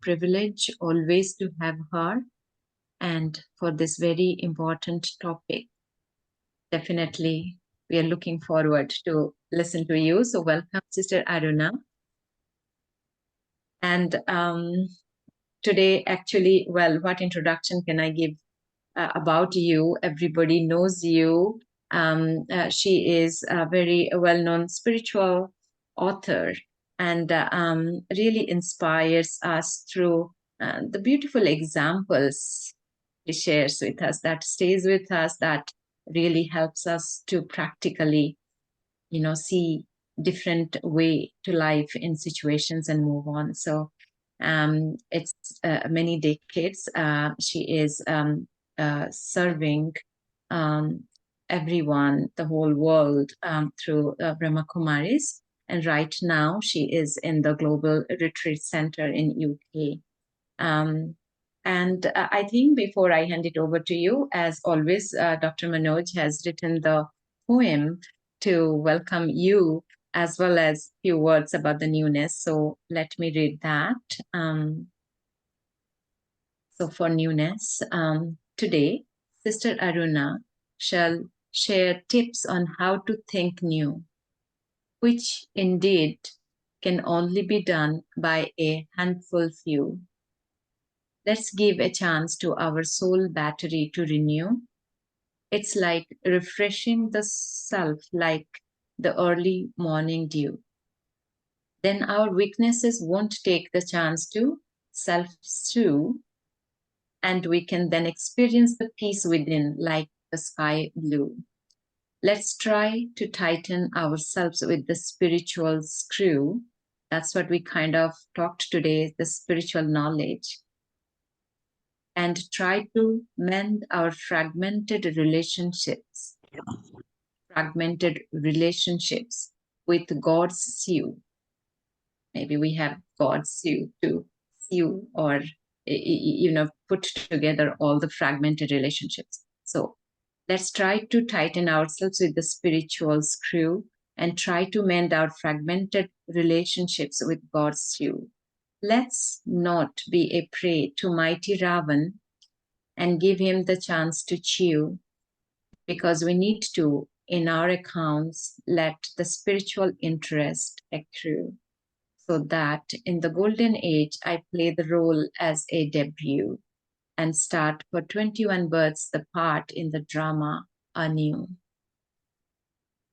privilege always to have her, and for this very important topic. Definitely, we are looking forward to listen to you. So welcome, Sister Aruna. And today, actually, well, what introduction can I give about you? Everybody knows you. She is a very well-known spiritual author, and really inspires us through the beautiful examples she shares with us, that stays with us, that really helps us to practically, see different way to life in situations and move on. So it's many decades. She is serving everyone, the whole world, through Brahma Kumaris. And right now she is in the Global Retreat Center in UK. And I think before I hand it over to you, as always, Dr. Manoj has written the poem to welcome you, as well as few words about the newness. So let me read that. So for newness, today, Sister Aruna shall share tips on how to think new, which indeed can only be done by a handful few. Let's give a chance to our soul battery to renew. It's like refreshing the self like the early morning dew. Then our weaknesses won't take the chance to self-stew, and we can then experience the peace within like the sky blue. Let's try to tighten ourselves with the spiritual screw. That's what we kind of talked today, the spiritual knowledge. And try to mend our fragmented relationships with God's sew. Maybe we have God's sew to sew, or put together all the fragmented relationships. So let's try to tighten ourselves with the spiritual screw and try to mend our fragmented relationships with God's sew. Let's not be a prey to mighty Ravan and give him the chance to chew, because we need to, in our accounts, let the spiritual interest accrue, so that in the golden age, I play the role as a debut and start for 21 births the part in the drama anew.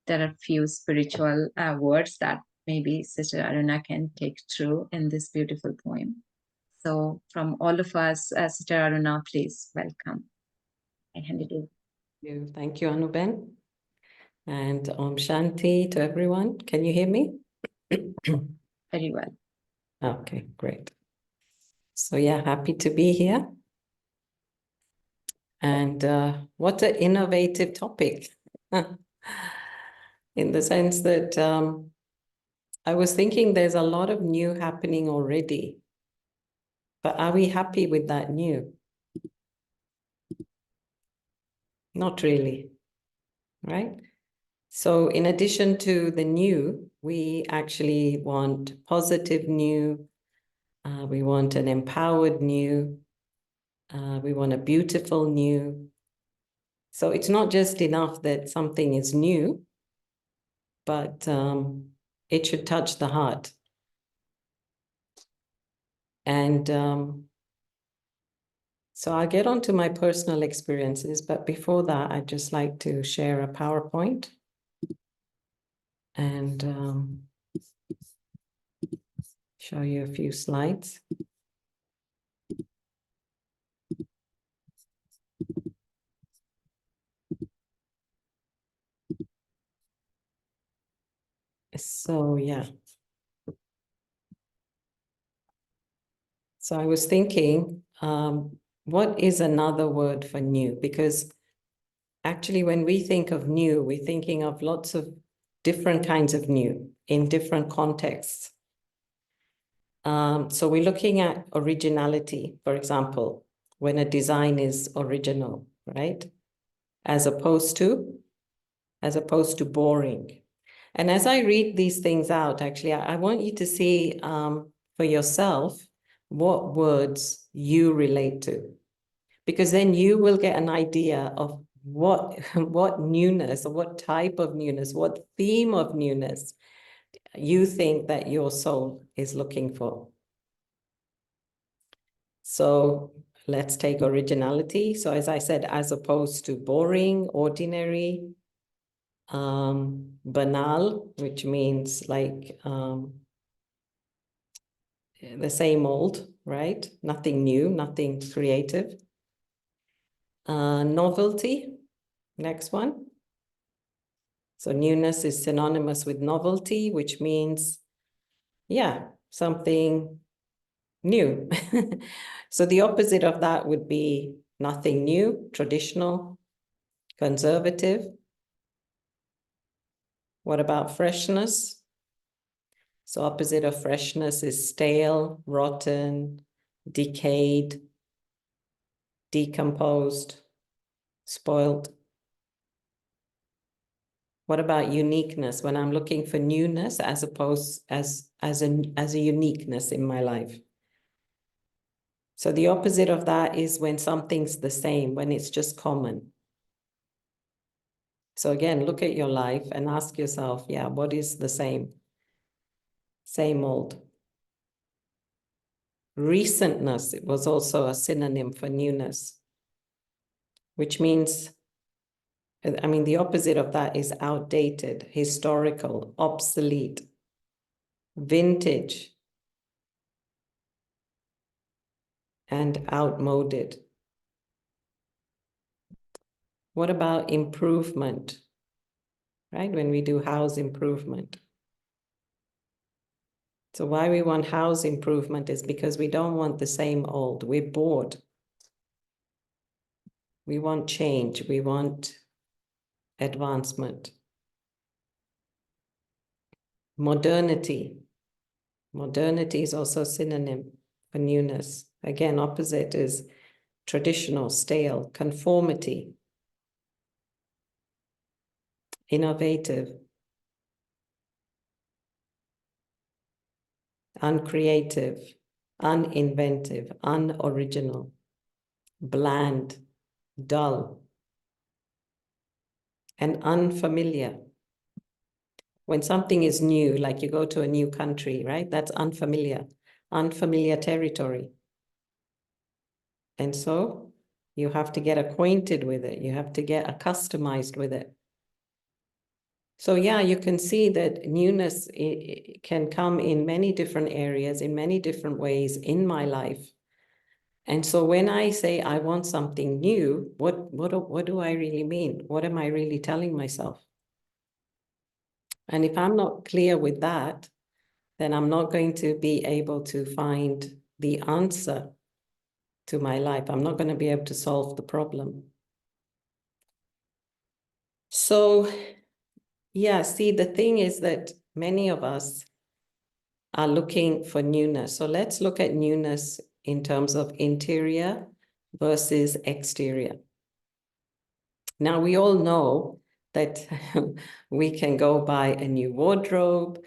There are few spiritual words that maybe Sister Aruna can take through in this beautiful poem. So from all of us, Sister Aruna, please welcome. I hand it over. Thank you, Anuben. And Om Shanti to everyone. Can you hear me? Very well. Okay, great. So yeah, happy to be here. And what an innovative topic. In the sense that I was thinking there's a lot of new happening already. But are we happy with that new? Not really, right? So in addition to the new, we actually want positive new. We want an empowered new. We want a beautiful new. So it's not just enough that something is new, but it should touch the heart. And so I'll get on to my personal experiences, but before that, I'd just like to share a PowerPoint. And show you a few slides. So, yeah. So I was thinking, what is another word for new? Because actually, when we think of new, we're thinking of lots of different kinds of new in different contexts. So we're looking at originality, for example, when a design is original, right? As opposed to boring. And as I read these things out, actually, I want you to see for yourself what words you relate to, because then you will get an idea of what newness, or what type of newness, what theme of newness you think that your soul is looking for. So let's take originality. So as I said, as opposed to boring, ordinary, banal, which means like the same old, right? Nothing new, nothing creative. Novelty, next one. So newness is synonymous with novelty, which means, yeah, something new. So the opposite of that would be nothing new, traditional, conservative. What about freshness? So opposite of freshness is stale, rotten, decayed, decomposed, spoiled. What about uniqueness? When I'm looking for newness as opposed as a uniqueness in my life. So the opposite of that is when something's the same, when it's just common. So again, look at your life and ask yourself, yeah, what is the same? Same old. Recentness, it was also a synonym for newness, which means, I mean, the opposite of that is outdated, historical, obsolete, vintage, and outmoded. What about improvement, right? When we do house improvement. So why we want house improvement is because we don't want the same old. We're bored. We want change. We want advancement. Modernity. Modernity is also a synonym for newness. Again, opposite is traditional, stale, conformity, innovative, uncreative, uninventive, unoriginal, bland, dull, and unfamiliar. When something is new, like you go to a new country, right? That's unfamiliar, unfamiliar territory. And so you have to get acquainted with it. You have to get accustomed with it. So yeah, you can see that newness can come in many different areas, in many different ways in my life. And so when I say I want something new, what do I really mean? What am I really telling myself? And if I'm not clear with that, then I'm not going to be able to find the answer to my life. I'm not going to be able to solve the problem. So, yeah, see, the thing is that many of us are looking for newness. So let's look at newness in terms of interior versus exterior. Now, we all know that we can go buy a new wardrobe,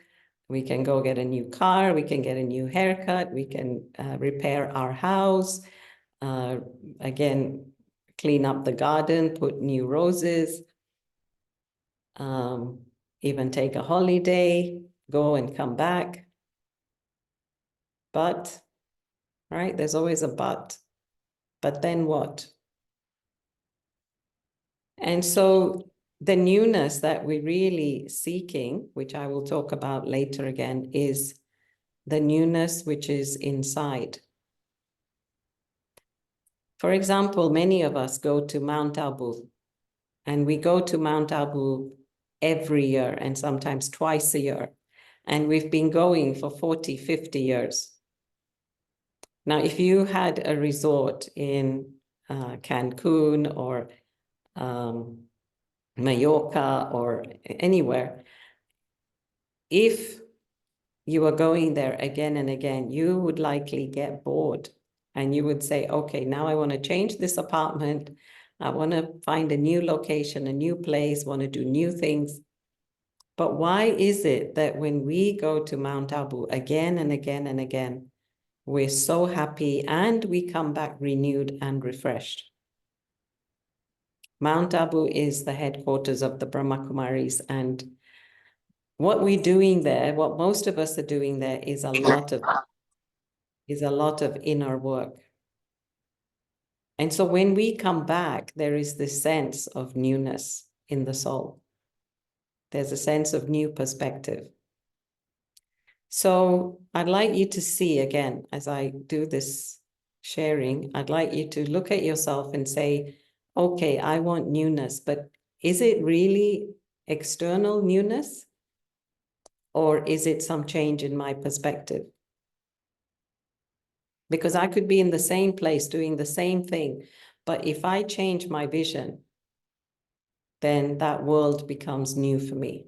we can go get a new car, we can get a new haircut, we can repair our house, again, clean up the garden, put new roses, even take a holiday, go and come back. But, right, there's always a but. But then what? And so the newness that we're really seeking, which I will talk about later again, is the newness which is inside. For example, many of us go to Mount Abu, and we go to Mount Abu every year and sometimes twice a year. And we've been going for 40, 50 years. Now, if you had a resort in Cancun or Mallorca or anywhere, if you were going there again and again, you would likely get bored and you would say, okay, now I want to change this apartment. I want to find a new location, a new place, want to do new things. But why is it that when we go to Mount Abu again and again and again, we're so happy, and we come back renewed and refreshed. Mount Abu is the headquarters of the Brahma Kumaris, and what we're doing there, what most of us are doing there, is a lot of inner work. And so when we come back, there is this sense of newness in the soul. There's a sense of new perspective. So I'd like you to see, again, as I do this sharing, I'd like you to look at yourself and say, okay, I want newness, but is it really external newness? Or is it some change in my perspective? Because I could be in the same place doing the same thing, but if I change my vision, then that world becomes new for me.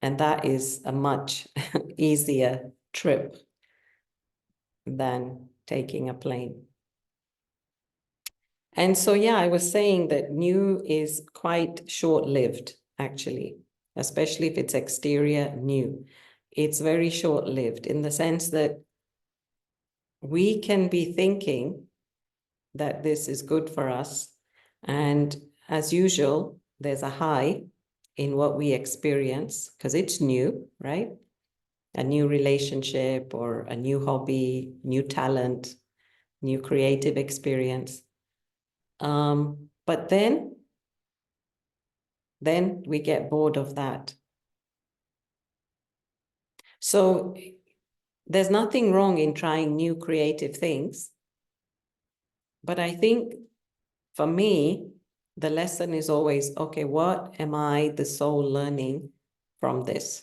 And that is a much easier trip than taking a plane. And so, yeah, I was saying that new is quite short-lived, actually, especially if it's exterior new. It's very short-lived in the sense that we can be thinking that this is good for us. And as usual, there's a high in what we experience because it's new, right? A new relationship or a new hobby, new talent, new creative experience. But then we get bored of that. So there's nothing wrong in trying new creative things. But I think for me, the lesson is always, okay, what am I, the soul, learning from this?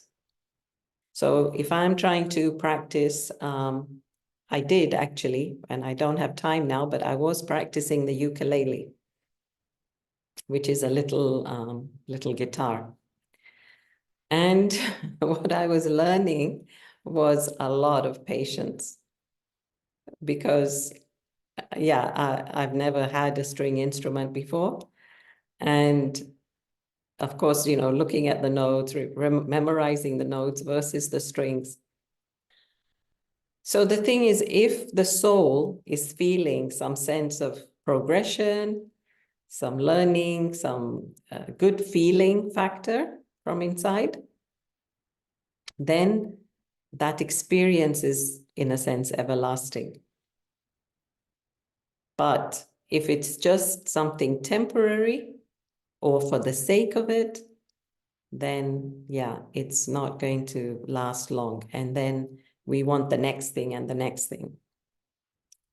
So if I'm trying to practice, I did actually, and I don't have time now, but I was practicing the ukulele, which is a little guitar. And what I was learning was a lot of patience because, yeah, I've never had a string instrument before. And of course, you know, looking at the notes, memorizing the notes versus the strings. So the thing is, if the soul is feeling some sense of progression, some learning, some good feeling factor from inside, then that experience is, in a sense, everlasting. But if it's just something temporary or for the sake of it, then yeah, it's not going to last long. And then we want the next thing and the next thing.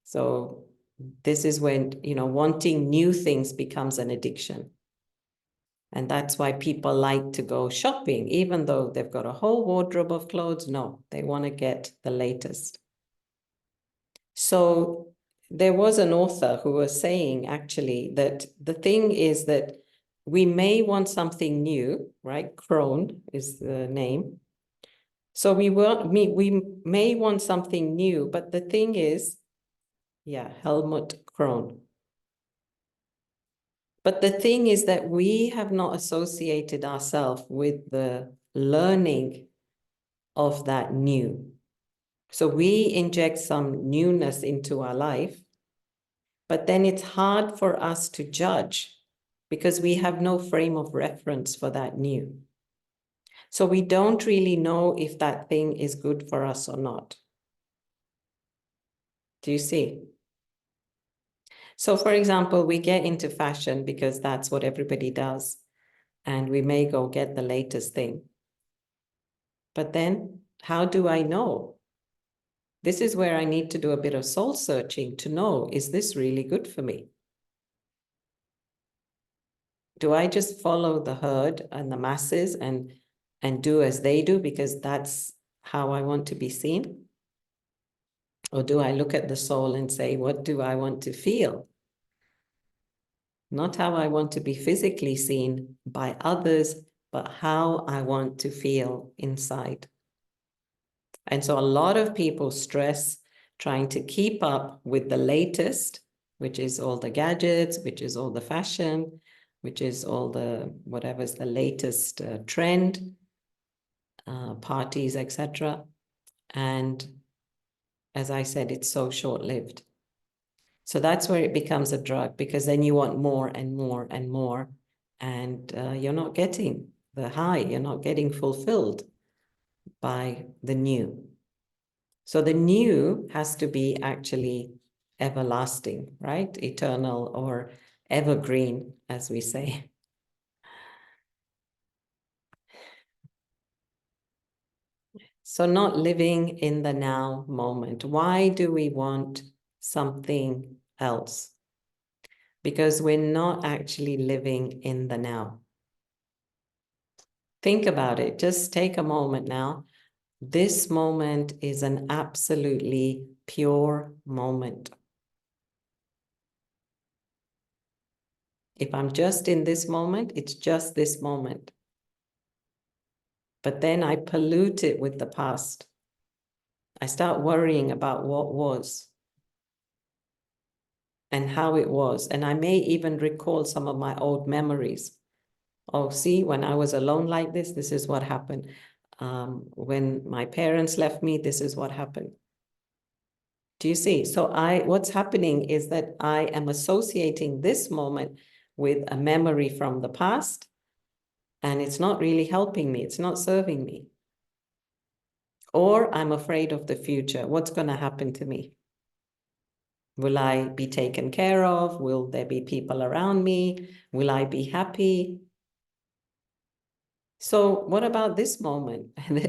So this is when, you know, wanting new things becomes an addiction. And that's why people like to go shopping, even though they've got a whole wardrobe of clothes. No, they want to get the latest. So there was an author who was saying actually that the thing is that we may want something new, right? Crone is the name. So we may want something new, but the thing is, yeah, Helmut Crone. But the thing is that we have not associated ourselves with the learning of that new. So we inject some newness into our life, but then it's hard for us to judge because we have no frame of reference for that new. So we don't really know if that thing is good for us or not. Do you see? So for example, we get into fashion because that's what everybody does. And we may go get the latest thing. But then how do I know? This is where I need to do a bit of soul searching to know, is this really good for me? Do I just follow the herd and the masses and do as they do because that's how I want to be seen? Or do I look at the soul and say, what do I want to feel? Not how I want to be physically seen by others, but how I want to feel inside. And so a lot of people stress trying to keep up with the latest, which is all the gadgets, which is all the fashion, which is all the whatever's the latest trend, parties, etc. And as I said, it's so short-lived. So that's where it becomes a drug, because then you want more and more and more, and you're not getting the high, you're not getting fulfilled by the new. So the new has to be actually everlasting, right? Eternal or evergreen, as we say. So not living in the now moment. Why do we want something else? Because we're not actually living in the now. Think about it. Just take a moment now. This moment is an absolutely pure moment. If I'm just in this moment, it's just this moment. But then I pollute it with the past. I start worrying about what was and how it was. And I may even recall some of my old memories. Oh, see, when I was alone like this is what happened. When my parents left me, this is what happened. Do you see? So what's happening is that I am associating this moment with a memory from the past, and it's not really helping me. It's not serving me. Or I'm afraid of the future. What's going to happen to me? Will I be taken care of? Will there be people around me? Will I be happy? So what about this moment?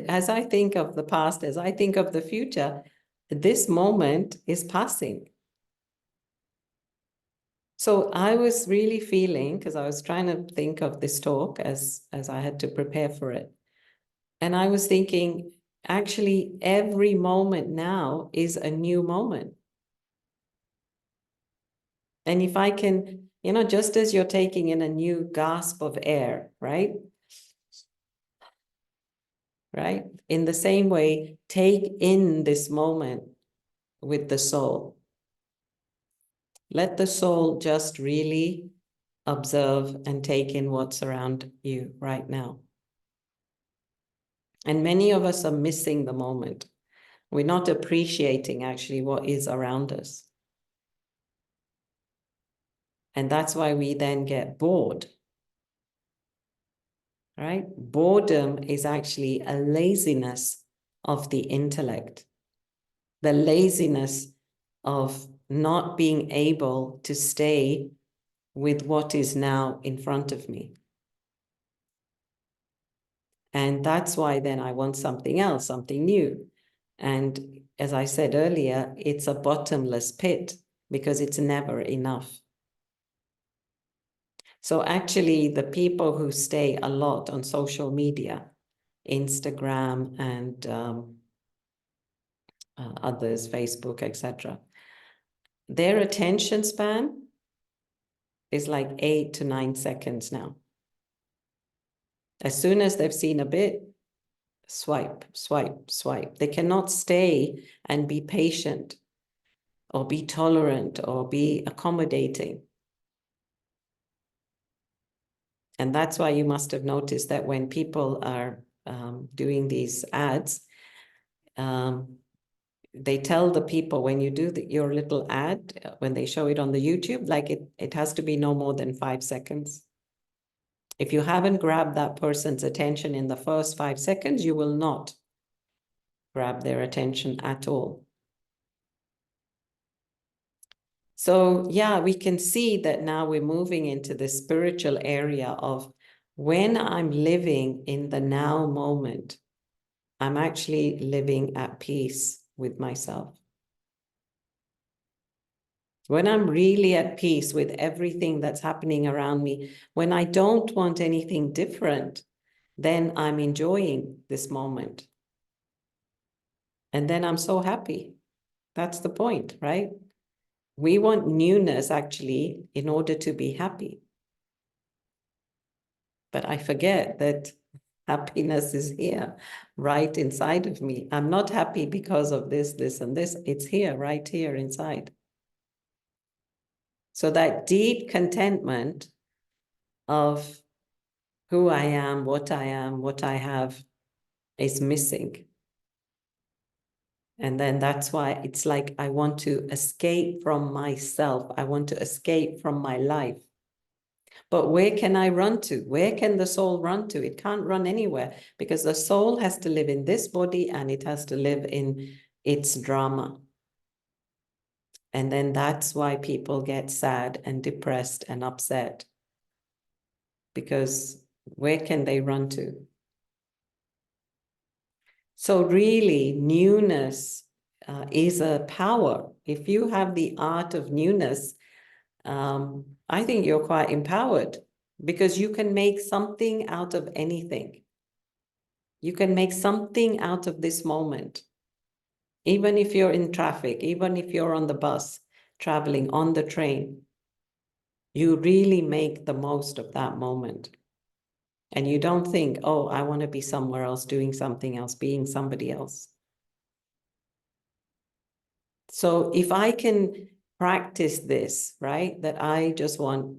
As I think of the past, as I think of the future, this moment is passing. So I was really feeling, because I was trying to think of this talk as I had to prepare for it. And I was thinking, actually, every moment now is a new moment. And if I can, just as you're taking in a new gasp of air, right? Right? In the same way, take in this moment with the soul. Let the soul just really observe and take in what's around you right now. And many of us are missing the moment. We're not appreciating actually what is around us. And that's why we then get bored. Right? Boredom is actually a laziness of the intellect. The laziness of not being able to stay with what is now in front of me. And that's why then I want something else, something new. And as I said earlier, it's a bottomless pit because it's never enough. So actually, the people who stay a lot on social media, Instagram and others, Facebook, etc., their attention span is like 8 to 9 seconds now. As soon as they've seen a bit, swipe, swipe, swipe. They cannot stay and be patient or be tolerant or be accommodating. And that's why you must have noticed that when people are doing these ads, they tell the people when you do your little ad, when they show it on the YouTube, like it has to be no more than 5 seconds. If you haven't grabbed that person's attention in the first 5 seconds, you will not grab their attention at all. So yeah, we can see that now we're moving into the spiritual area of when I'm living in the now moment, I'm actually living at peace with myself. When I'm really at peace with everything that's happening around me, when I don't want anything different, then I'm enjoying this moment. And then I'm so happy. That's the point, right? We want newness actually in order to be happy. But I forget that happiness is here, right inside of me. I'm not happy because of this, this, and this. It's here, right here inside. So that deep contentment of who I am, what I have, is missing. And then that's why it's like I want to escape from myself. I want to escape from my life. But where can I run to? Where can the soul run to? It can't run anywhere because the soul has to live in this body and it has to live in its drama. And then that's why people get sad and depressed and upset. Because where can they run to? So really, newness is a power. If you have the art of newness, I think you're quite empowered because you can make something out of anything. You can make something out of this moment. Even if you're in traffic, even if you're on the bus, traveling on the train, you really make the most of that moment. And you don't think, oh, I want to be somewhere else, doing something else, being somebody else. So if I can practice this, right, that I just want,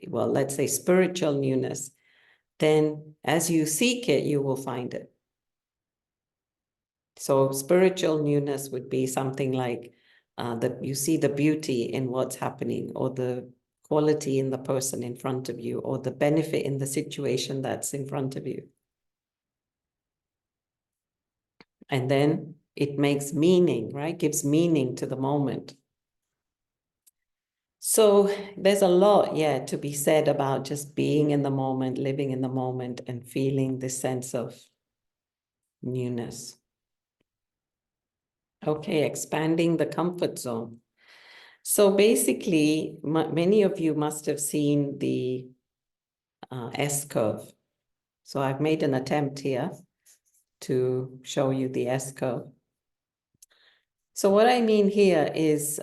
well, let's say spiritual newness, then as you seek it, you will find it. So spiritual newness would be something like that you see the beauty in what's happening, or the quality in the person in front of you, or the benefit in the situation that's in front of you. And then it makes meaning, right? Gives meaning to the moment. So there's a lot, yeah, to be said about just being in the moment, living in the moment, and feeling this sense of newness. Okay, expanding the comfort zone. So basically, many of you must have seen the S-curve. So I've made an attempt here to show you the S-curve. So what I mean here is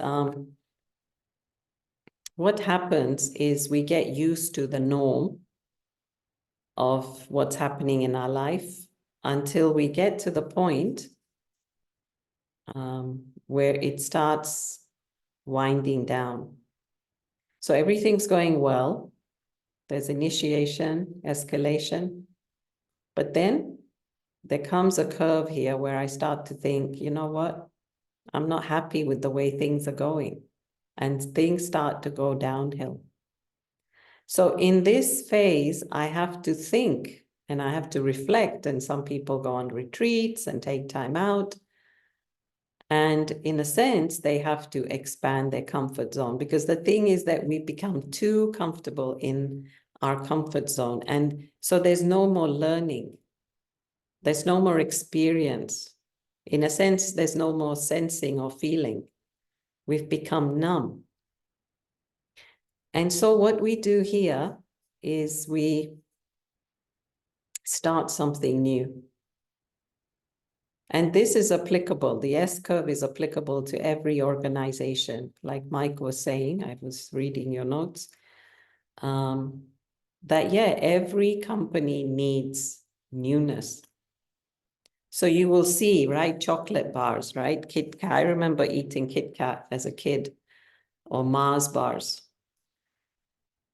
what happens is we get used to the norm of what's happening in our life until we get to the point where it starts winding down. So everything's going well. There's initiation, escalation. But then there comes a curve here where I start to think, you know what? I'm not happy with the way things are going. And things start to go downhill. So in this phase, I have to think and I have to reflect. And some people go on retreats and take time out. And in a sense, they have to expand their comfort zone, because the thing is that we become too comfortable in our comfort zone. And so there's no more learning. There's no more experience. In a sense, there's no more sensing or feeling. We've become numb. And so what we do here is we start something new. And this is applicable. The S-curve is applicable to every organization. Like Mike was saying, I was reading your notes, that, yeah, every company needs newness. So you will see, right, chocolate bars, right? Kit Kat. I remember eating Kit Kat as a kid, or Mars bars.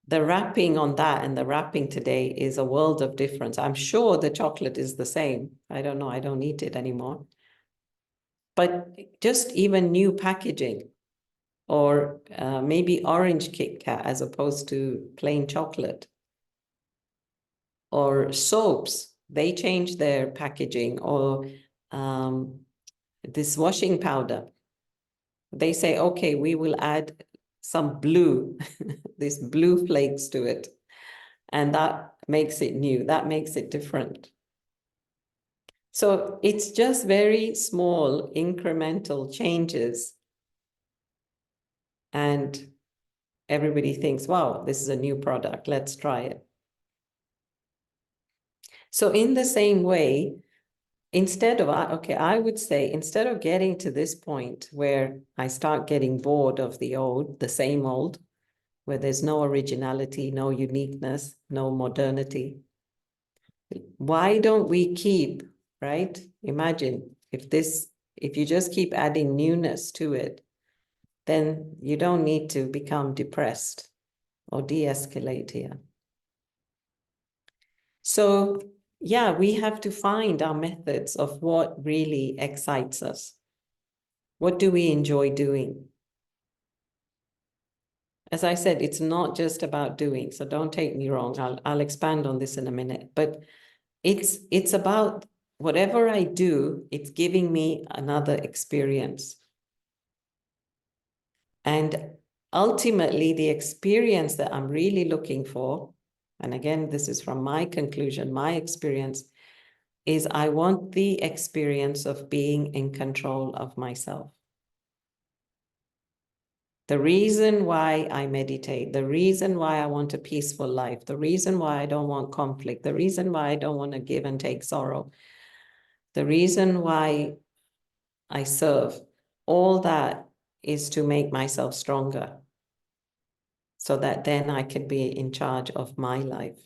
The wrapping on that and the wrapping today is a world of difference. I'm sure the chocolate is the same. I don't know. I don't eat it anymore. But just even new packaging, or maybe orange Kit Kat as opposed to plain chocolate. Or soaps, they change their packaging. Or this washing powder, they say, okay, we will add some blue, these blue flakes to it. And that makes it new, that makes it different. So it's just very small incremental changes. And everybody thinks, wow, this is a new product, let's try it. So in the same way, instead of, okay, I would say, instead of getting to this point where I start getting bored of the old, the same old, where there's no originality, no uniqueness, no modernity, why don't we keep, right? Imagine if you just keep adding newness to it, then you don't need to become depressed or de-escalate here. So yeah, we have to find our methods of what really excites us. What do we enjoy doing? As I said, it's not just about doing, so don't take me wrong. I'll expand on this in a minute, but it's about whatever I do, it's giving me another experience. And ultimately, the experience that I'm really looking for, and again, this is from my conclusion, my experience, is I want the experience of being in control of myself. The reason why I meditate, the reason why I want a peaceful life, the reason why I don't want conflict, the reason why I don't want to give and take sorrow, the reason why I serve, all that is to make myself stronger so that then I can be in charge of my life.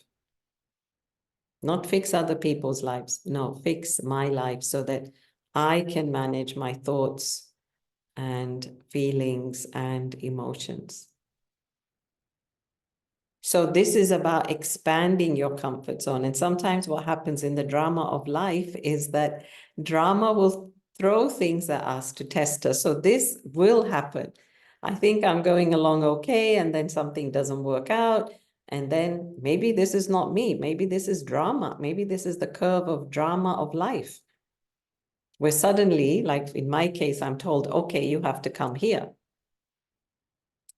Not fix other people's lives. No, fix my life so that I can manage my thoughts and feelings and emotions. So this is about expanding your comfort zone. And sometimes what happens in the drama of life is that drama will throw things at us to test us. So this will happen. I think I'm going along okay, and then something doesn't work out. And then maybe this is not me. Maybe this is drama. Maybe this is the curve of drama of life, where suddenly, like in my case, I'm told, okay, you have to come here.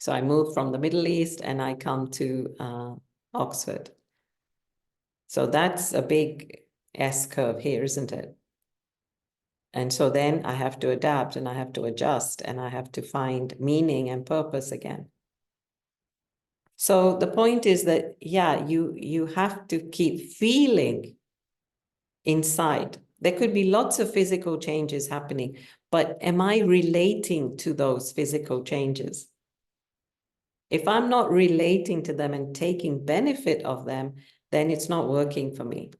So I moved from the Middle East and I come to Oxford. So that's a big S curve here, isn't it? And so then I have to adapt and I have to adjust and I have to find meaning and purpose again. So the point is that, yeah, you have to keep feeling inside. There could be lots of physical changes happening, but am I relating to those physical changes? If I'm not relating to them and taking benefit of them, then it's not working for me.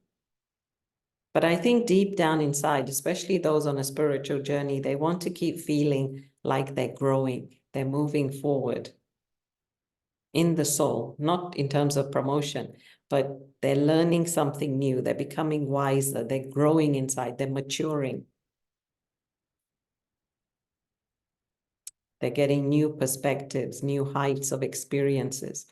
But I think deep down inside, especially those on a spiritual journey, they want to keep feeling like they're growing, they're moving forward in the soul, not in terms of promotion, but they're learning something new, they're becoming wiser, they're growing inside, they're maturing. They're getting new perspectives, new heights of experiences,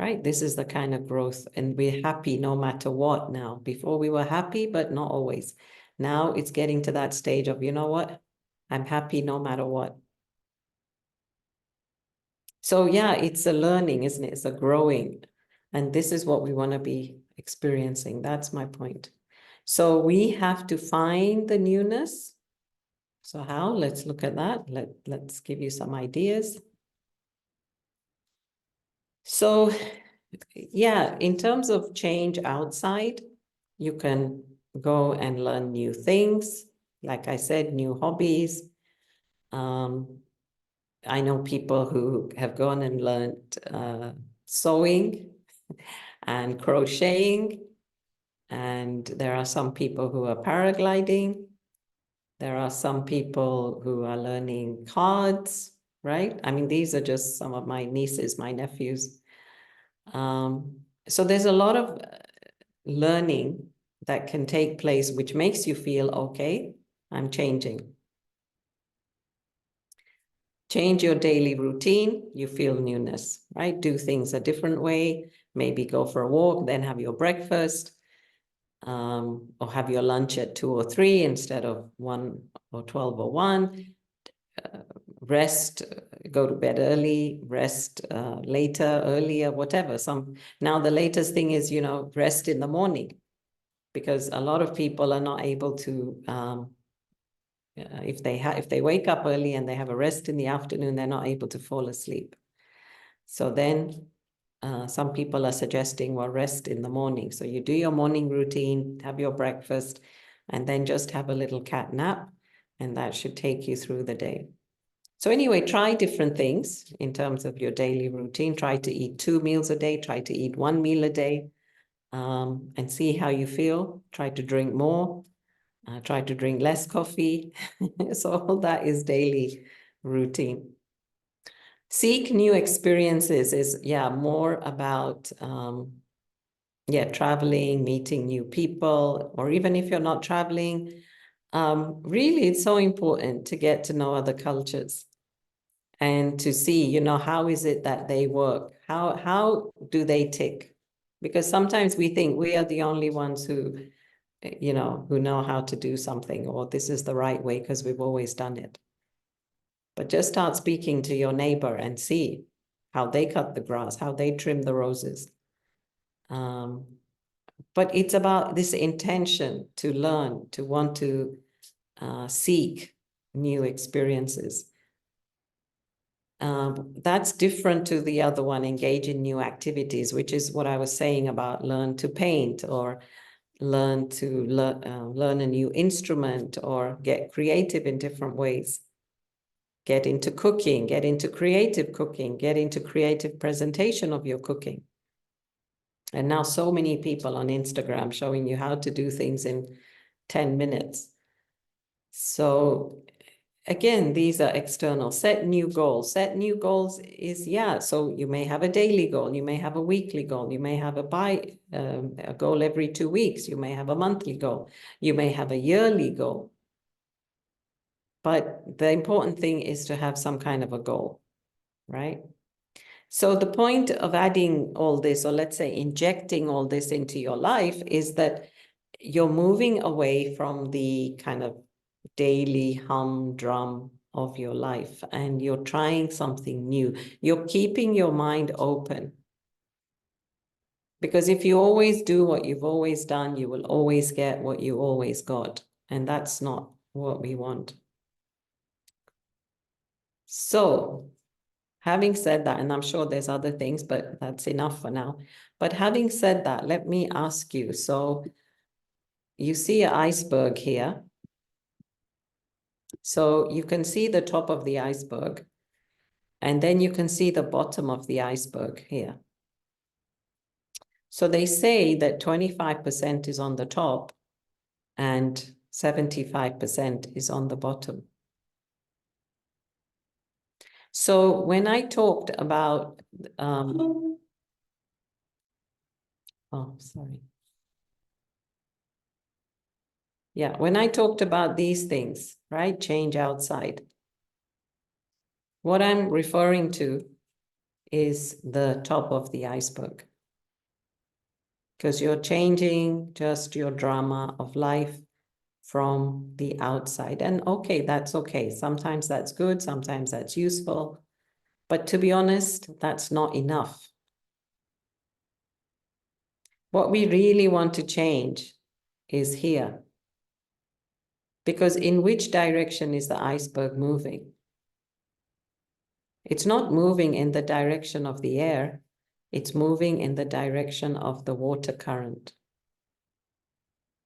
right? This is the kind of growth, and we're happy no matter what now. Before we were happy, but not always. Now it's getting to that stage of, you know what? I'm happy no matter what. So yeah, it's a learning, isn't it? It's a growing. And this is what we want to be experiencing. That's my point. So we have to find the newness. So how? Let's look at that. Let's give you some ideas. So yeah, in terms of change outside, you can go and learn new things. Like I said, new hobbies. I know people who have gone and learned sewing and crocheting. And there are some people who are paragliding. There are some people who are learning cards, right? I mean, these are just some of my nieces, my nephews. So there's a lot of learning that can take place, which makes you feel, okay, I'm changing. Change your daily routine, you feel newness, right? Do things a different way, maybe go for a walk, then have your breakfast, or have your lunch at 2 or 3 instead of 1 or 12 or 1. Rest, go to bed early, rest later, earlier, whatever. Now the latest thing is, rest in the morning, because a lot of people are not able to, if they wake up early and they have a rest in the afternoon, they're not able to fall asleep. So then some people are suggesting, well, rest in the morning. So you do your morning routine, have your breakfast, and then just have a little cat nap, and that should take you through the day. So anyway, try different things in terms of your daily routine. Try to eat 2 meals a day, try to eat 1 meal a day, and see how you feel. Try to drink more, try to drink less coffee. So all that is daily routine. Seek new experiences is, more about, traveling, meeting new people, or even if you're not traveling, really, it's so important to get to know other cultures and to see, you know, how is it that they work? How do they tick? Because sometimes we think we are the only ones who, you know how to do something, or this is the right way because we've always done it. But just start speaking to your neighbor and see how they cut the grass, how they trim the roses. But it's about this intention to learn, to want to seek new experiences. That's different to the other one, engage in new activities, which is what I was saying about learn to paint, or learn to learn a new instrument, or get creative in different ways. Get into cooking, get into creative cooking, get into creative presentation of your cooking. And now so many people on Instagram showing you how to do things in 10 minutes. So again, these are external. Set new goals. Set new goals is, so you may have a daily goal, you may have a weekly goal, you may have a goal every 2 weeks, you may have a monthly goal, you may have a yearly goal. But the important thing is to have some kind of a goal, right? So the point of adding all this, or let's say injecting all this into your life, is that you're moving away from the kind of daily humdrum of your life, and you're trying something new. You're keeping your mind open. Because if you always do what you've always done, you will always get what you always got. And that's not what we want. So, having said that, and I'm sure there's other things, but that's enough for now. But having said that, let me ask you, so you see an iceberg here. So you can see the top of the iceberg, and then you can see the bottom of the iceberg here. So they say that 25% is on the top and 75% is on the bottom. So when I talked about, oh, sorry. Yeah, when I talked about these things, right? Change outside. What I'm referring to is the top of the iceberg. Because you're changing just your drama of life from the outside. And okay, that's okay. Sometimes that's good, sometimes that's useful. But to be honest, that's not enough. What we really want to change is here. Because in which direction is the iceberg moving? It's not moving in the direction of the air. It's moving in the direction of the water current.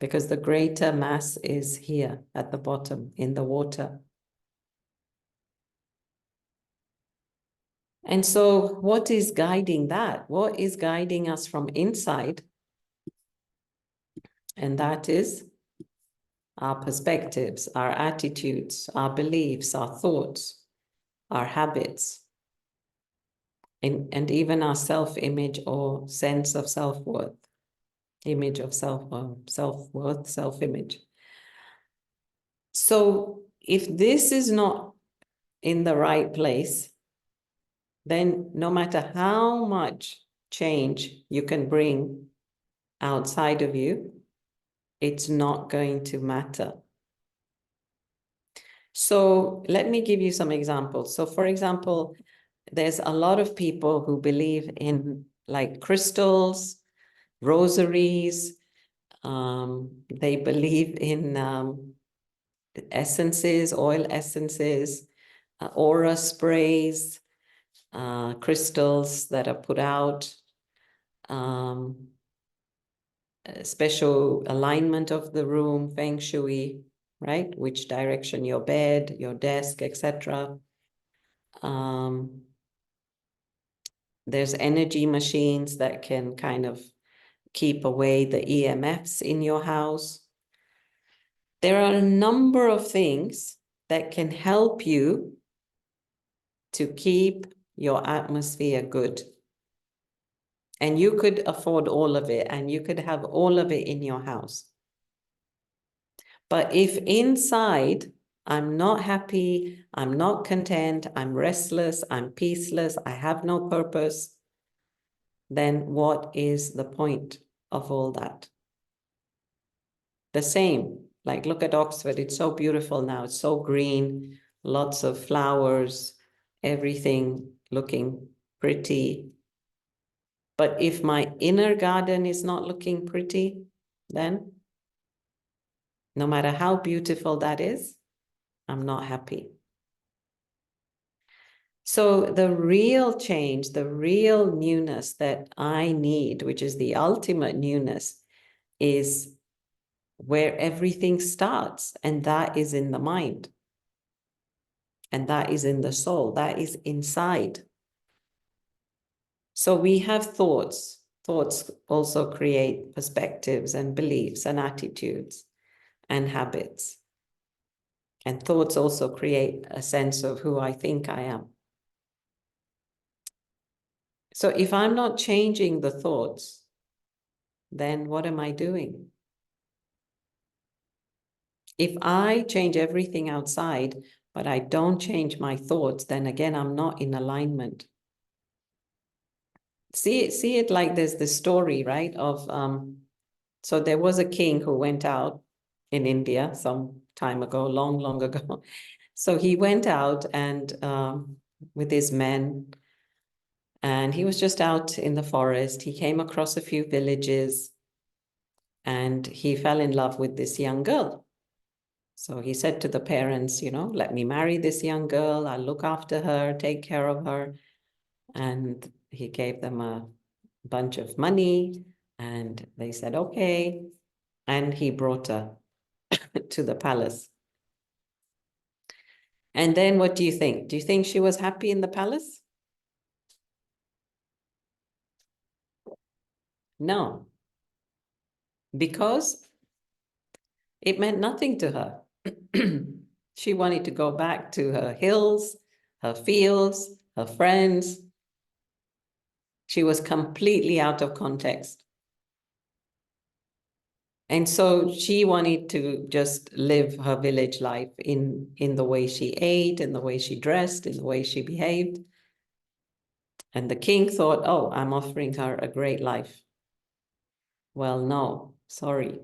Because the greater mass is here at the bottom in the water. And so what is guiding that? What is guiding us from inside? And that is our perspectives, our attitudes, our beliefs, our thoughts, our habits, and even our self-image or sense of self-worth, image of self-worth, self-image. So if this is not in the right place, then no matter how much change you can bring outside of you, it's not going to matter. So let me give you some examples. So for example, there's a lot of people who believe in like crystals, rosaries. They believe in essences, oil essences, aura sprays, crystals that are put out, special alignment of the room, feng shui, right? Which direction your bed, your desk, etc. There's energy machines that can kind of keep away the EMFs in your house. There are a number of things that can help you to keep your atmosphere good. And you could afford all of it, and you could have all of it in your house. But if inside I'm not happy, I'm not content, I'm restless, I'm peaceless, I have no purpose, then what is the point of all that? The same, like look at Oxford, it's so beautiful now, it's so green, lots of flowers, everything looking pretty. But if my inner garden is not looking pretty, then no matter how beautiful that is, I'm not happy. So the real change, the real newness that I need, which is the ultimate newness, is where everything starts, and that is in the mind. And that is in the soul, that is inside. So we have thoughts. Thoughts also create perspectives and beliefs and attitudes and habits. And thoughts also create a sense of who I think I am. So if I'm not changing the thoughts, then what am I doing? If I change everything outside, but I don't change my thoughts, then again, I'm not in alignment. See it like there's this story, right? So there was a king who went out in India some time ago, long ago. So he went out and with his men, and he was just out in the forest. He came across a few villages and he fell in love with this young girl. So he said to the parents, let me marry this young girl. I'll look after her, take care of her. And he gave them a bunch of money and they said, okay. And he brought her to the palace. And then what do you think? Do you think she was happy in the palace? No, because it meant nothing to her. She wanted to go back to her hills, her fields, her friends. She was completely out of context. And so she wanted to just live her village life in the way she ate, in the way she dressed, in the way she behaved. And the king thought, oh, I'm offering her a great life. Well, no, sorry.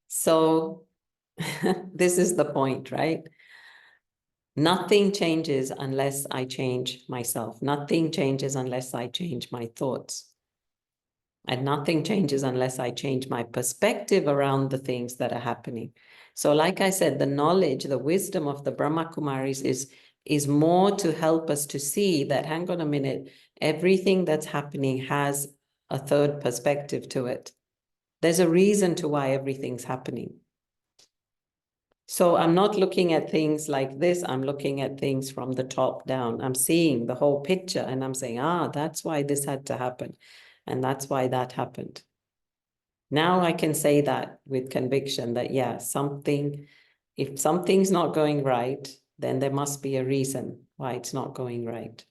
So this is the point, right? Nothing changes unless I change myself. Nothing changes unless I change my thoughts. And nothing changes unless I change my perspective around the things that are happening. So like I said, the knowledge, the wisdom of the Brahma Kumaris is more to help us to see that, hang on a minute, everything that's happening has a third perspective to it. There's a reason to why everything's happening. So I'm not looking at things like this. I'm looking at things from the top down. I'm seeing the whole picture and I'm saying, that's why this had to happen. And that's why that happened. Now I can say that with conviction that, yeah, if something's not going right, then there must be a reason why it's not going right.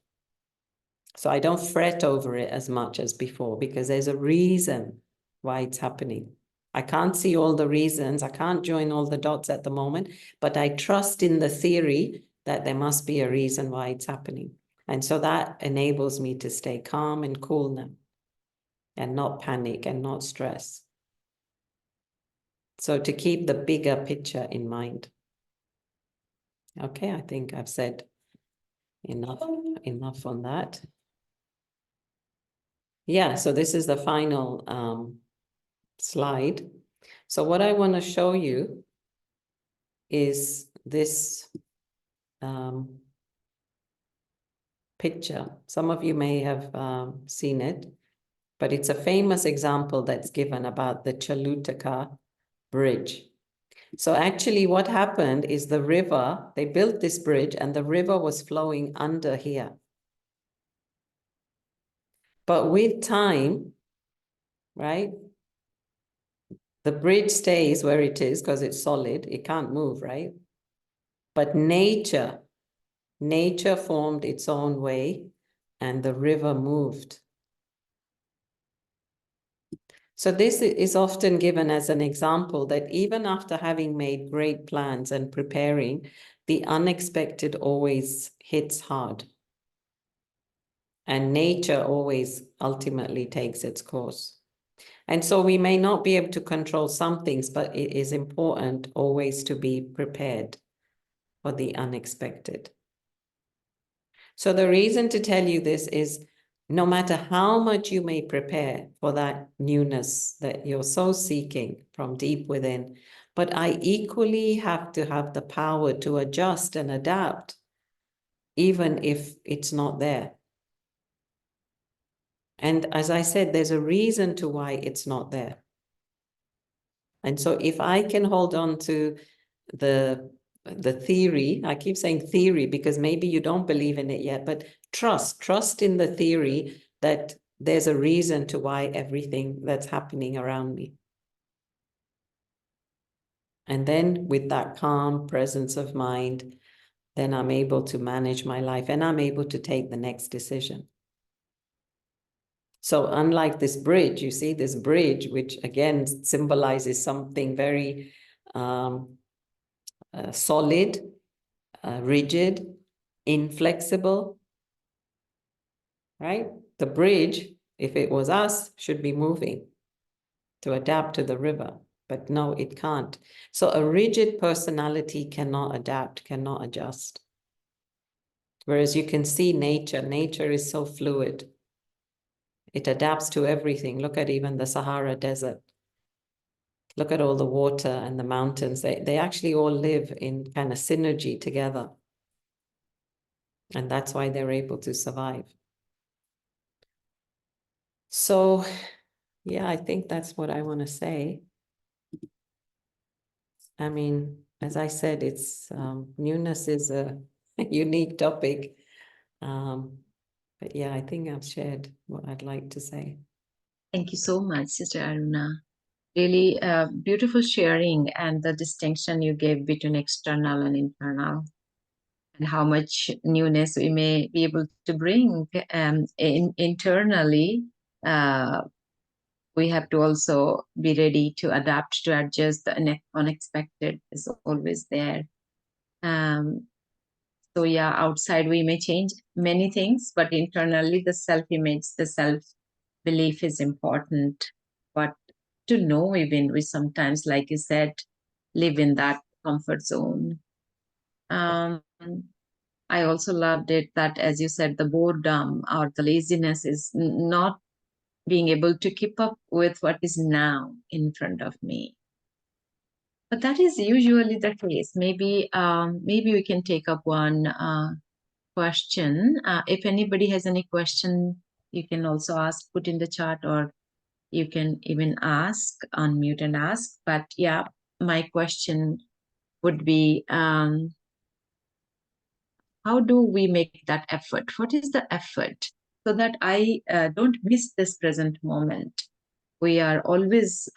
So I don't fret over it as much as before because there's a reason why it's happening. I can't see all the reasons. I can't join all the dots at the moment, but I trust in the theory that there must be a reason why it's happening. And so that enables me to stay calm and cool now and not panic and not stress. So to keep the bigger picture in mind. Okay, I think I've said enough on that. Yeah, so this is the final slide. So what I want to show you is this picture. Some of you may have seen it, but it's a famous example that's given about the Chalutaka Bridge. So actually what happened is the river, they built this bridge and the river was flowing under here. But with time, right, the bridge stays where it is because it's solid. It can't move, right? But nature formed its own way and the river moved. So this is often given as an example that even after having made great plans and preparing, the unexpected always hits hard. And nature always ultimately takes its course. And so we may not be able to control some things, but it is important always to be prepared for the unexpected. So the reason to tell you this is no matter how much you may prepare for that newness that you're so seeking from deep within, but I equally have to have the power to adjust and adapt, even if it's not there. And as I said, there's a reason to why it's not there. And so if I can hold on to the theory, I keep saying theory because maybe you don't believe in it yet, but trust in the theory that there's a reason to why everything that's happening around me. And then with that calm presence of mind, then I'm able to manage my life and I'm able to take the next decision. So unlike this bridge, you see this bridge, which again symbolizes something very solid, rigid, inflexible, right? The bridge, if it was us, should be moving to adapt to the river, but no, it can't. So a rigid personality cannot adapt, cannot adjust. Whereas you can see nature is so fluid. It adapts to everything. Look at even the Sahara Desert. Look at all the water and the mountains. They actually all live in kind of synergy together. And that's why they're able to survive. So, yeah, I think that's what I want to say. I mean, as I said, it's newness is a unique topic. But yeah, I think I've shared what I'd like to say. Thank you so much, Sister Aruna. Really beautiful sharing and the distinction you gave between external and internal, and how much newness we may be able to bring internally. We have to also be ready to adapt, to adjust. The unexpected is always there. So yeah, outside we may change many things, but internally the self-image, the self-belief is important. But to know, even we sometimes, like you said, live in that comfort zone. I also loved it that, as you said, the boredom or the laziness is not being able to keep up with what is now in front of me. But that is usually the case. Maybe we can take up one question. If anybody has any question, you can also ask, put in the chat, or you can even ask, unmute and ask. But yeah, my question would be, how do we make that effort? What is the effort so that I don't miss this present moment? We are always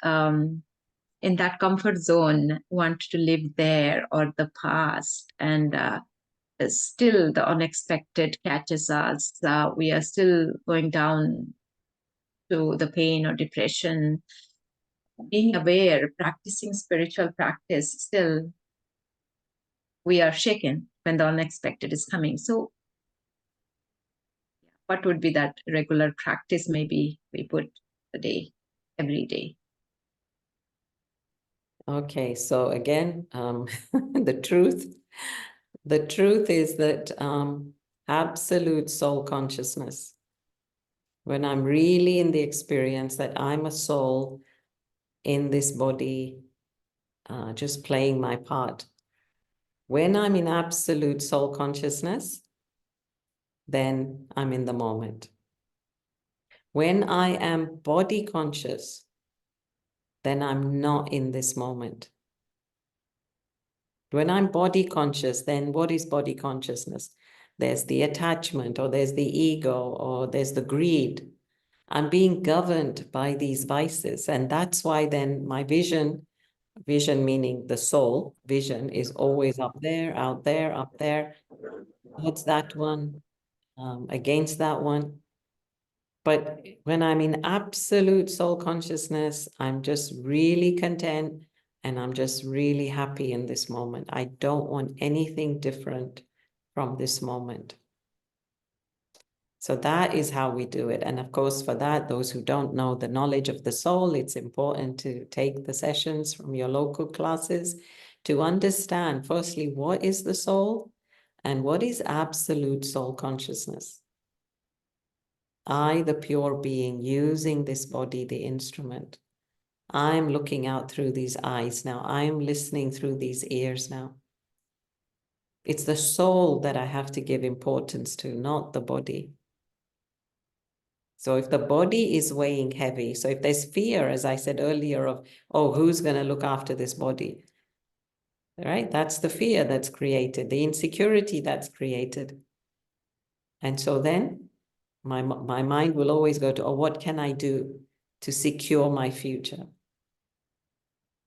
in that comfort zone, want to live there or the past, and still the unexpected catches us. We are still going down to the pain or depression. Being aware, practicing spiritual practice, still we are shaken when the unexpected is coming. So what would be that regular practice maybe we put a day, every day? Okay, so again, the truth is that absolute soul consciousness, when I'm really in the experience that I'm a soul in this body, just playing my part. When I'm in absolute soul consciousness, then I'm in the moment. When I am body conscious, then I'm not in this moment. When I'm body conscious, then what is body consciousness? There's the attachment, or there's the ego, or there's the greed. I'm being governed by these vices. And that's why then my vision meaning the soul, vision is always up there, out there, up there. What's that one? Against that one. But when I'm in absolute soul consciousness, I'm just really content and I'm just really happy in this moment. I don't want anything different from this moment. So that is how we do it. And of course, for that, those who don't know the knowledge of the soul, it's important to take the sessions from your local classes to understand, firstly, what is the soul and what is absolute soul consciousness? I, the pure being, using this body, the instrument. I'm looking out through these eyes now. I'm listening through these ears now. It's the soul that I have to give importance to, not the body. So if the body is weighing heavy, so if there's fear, as I said earlier, of, oh, who's going to look after this body? Right? That's the fear that's created, the insecurity that's created. And so then my mind will always go to, oh, what can I do to secure my future?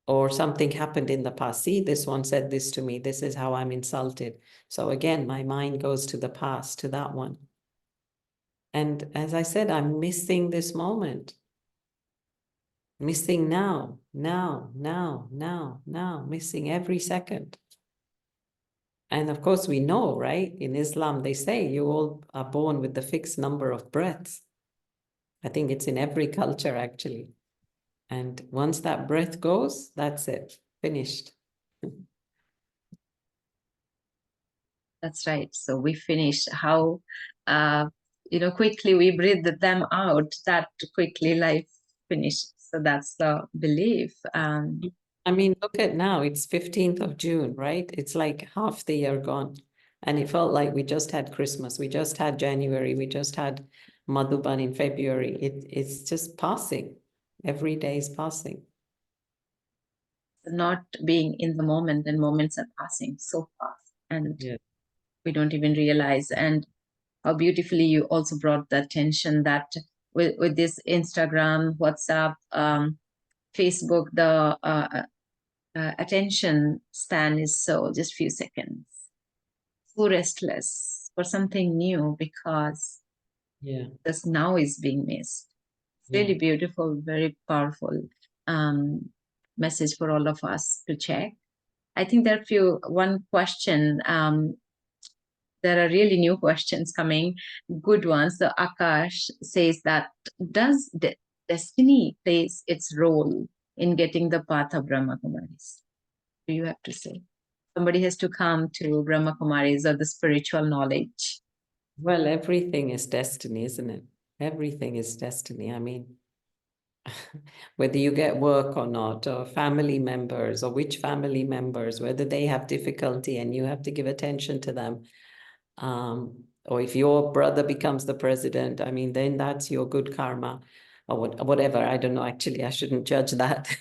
Or something happened in the past. See, this one said this to me. This is how I'm insulted. So again, my mind goes to the past, to that one. And as I said, I'm missing this moment. Missing now, missing every second. And of course, we know, right? In Islam, they say you all are born with the fixed number of breaths. I think it's in every culture, actually. And once that breath goes, that's it, finished. That's right. So we finish how, quickly we breathe them out, that quickly life finishes. So that's the belief. I mean, look at now, it's 15th of June, right? It's like half the year gone. And it felt like we just had Christmas. We just had January. We just had Madhuban in February. It's just passing. Every day is passing. Not being in the moment, and moments are passing so fast. And we don't even realize. And how beautifully you also brought the attention that with this Instagram, WhatsApp, Facebook, the attention span is so just few seconds. So restless for something new because this now is being missed. It's really beautiful, very powerful message for all of us to check. I think there are one question. There are really new questions coming, good ones. The Akash says that, does destiny plays its role in getting the path of Brahma Kumaris? Do you have to say? Somebody has to come to Brahma Kumaris or the spiritual knowledge. Well, everything is destiny, isn't it? Everything is destiny. I mean, whether you get work or not, or family members, or which family members, whether they have difficulty and you have to give attention to them. Or if your brother becomes the president, I mean, then that's your good karma or whatever. I don't know. Actually, I shouldn't judge that.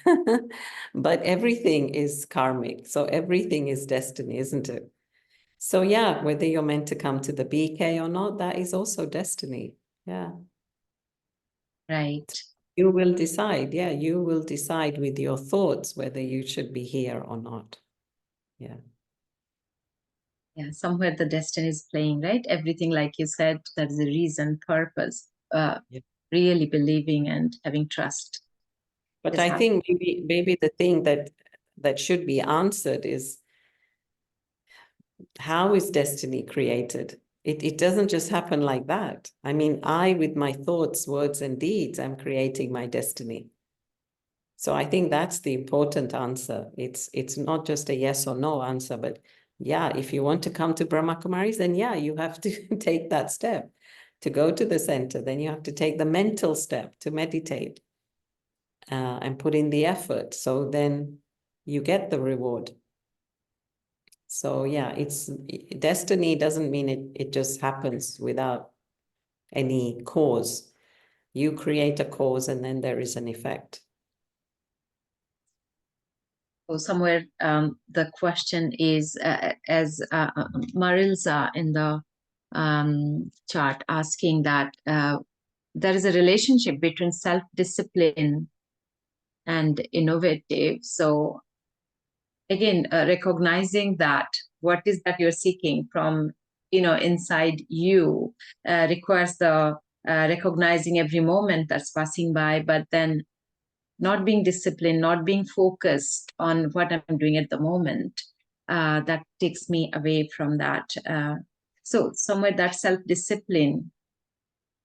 But everything is karmic. So everything is destiny, isn't it? So yeah, whether you're meant to come to the BK or not, that is also destiny. Yeah. Right. You will decide. Yeah, you will decide with your thoughts whether you should be here or not. Yeah. Yeah, somewhere the destiny is playing, right? Everything, like you said, there is a reason, purpose, really believing and having trust. But I think maybe the thing that should be answered is, how is destiny created? It doesn't just happen like that. I mean, I, with my thoughts, words, and deeds, I'm creating my destiny. So I think that's the important answer. It's not just a yes or no answer, but yeah, if you want to come to Brahma Kumaris, then yeah, you have to take that step to go to the center. Then you have to take the mental step to meditate and put in the effort. So then you get the reward. So yeah, destiny doesn't mean it just happens without any cause. You create a cause and then there is an effect. So somewhere the question is, as Marilza in the chart asking that there is a relationship between self-discipline and innovative. So again, recognizing that what is that you're seeking from inside you requires the recognizing every moment that's passing by, but then not being disciplined, not being focused on what I'm doing at the moment, that takes me away from that. So somewhere that self-discipline,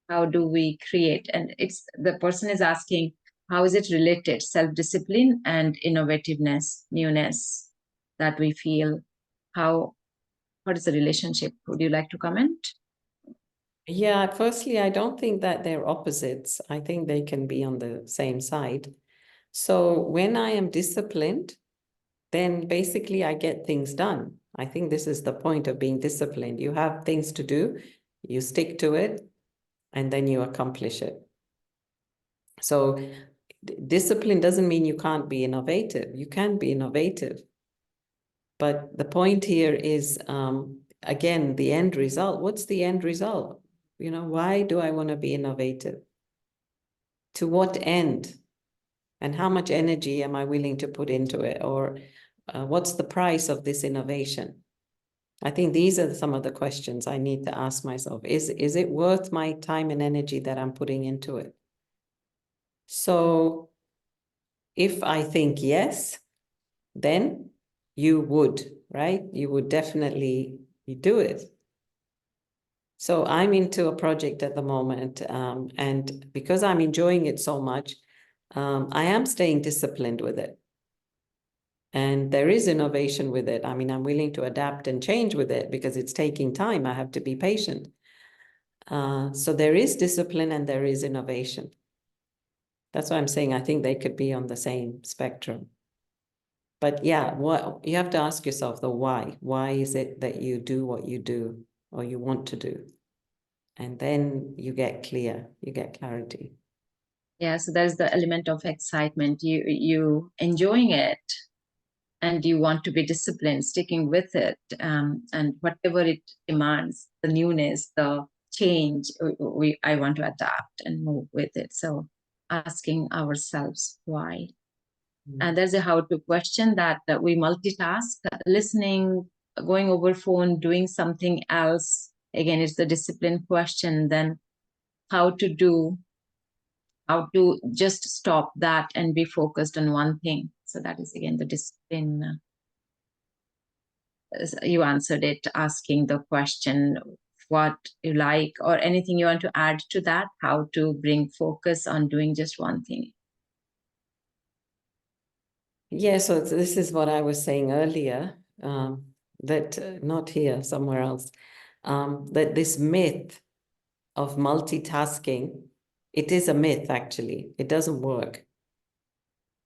how do we create? And it's the person is asking, how is it related, self-discipline and innovativeness, newness that we feel? What is the relationship? Would you like to comment? Yeah, firstly, I don't think that they're opposites. I think they can be on the same side. So when I am disciplined, then basically I get things done. I think this is the point of being disciplined. You have things to do, you stick to it, and then you accomplish it. So discipline doesn't mean you can't be innovative. You can be innovative. But the point here is, again, the end result. What's the end result? Why do I want to be innovative? To what end? And how much energy am I willing to put into it? Or what's the price of this innovation? I think these are some of the questions I need to ask myself. Is it worth my time and energy that I'm putting into it? So if I think yes, then you would, right? You would definitely do it. So I'm into a project at the moment, and because I'm enjoying it so much, I am staying disciplined with it. And there is innovation with it. I mean, I'm willing to adapt and change with it because it's taking time. I have to be patient. So there is discipline and there is innovation. That's why I'm saying I think they could be on the same spectrum. But yeah, what you have to ask yourself the why. Why is it that you do what you do or you want to do? And then you get clarity. Yeah, so there's the element of excitement. You enjoying it, and you want to be disciplined, sticking with it, and whatever it demands, the newness, the change, I want to adapt and move with it. So asking ourselves why. And there's a how-to question that we multitask, listening, going over phone, doing something else. Again, it's the discipline question. Then how to just stop that and be focused on one thing. So that is again the discipline. You answered it, asking the question what you like, or anything you want to add to that, how to bring focus on doing just one thing. Yeah, so this is what I was saying earlier, that not here, somewhere else, that this myth of multitasking, it is a myth, actually. It doesn't work.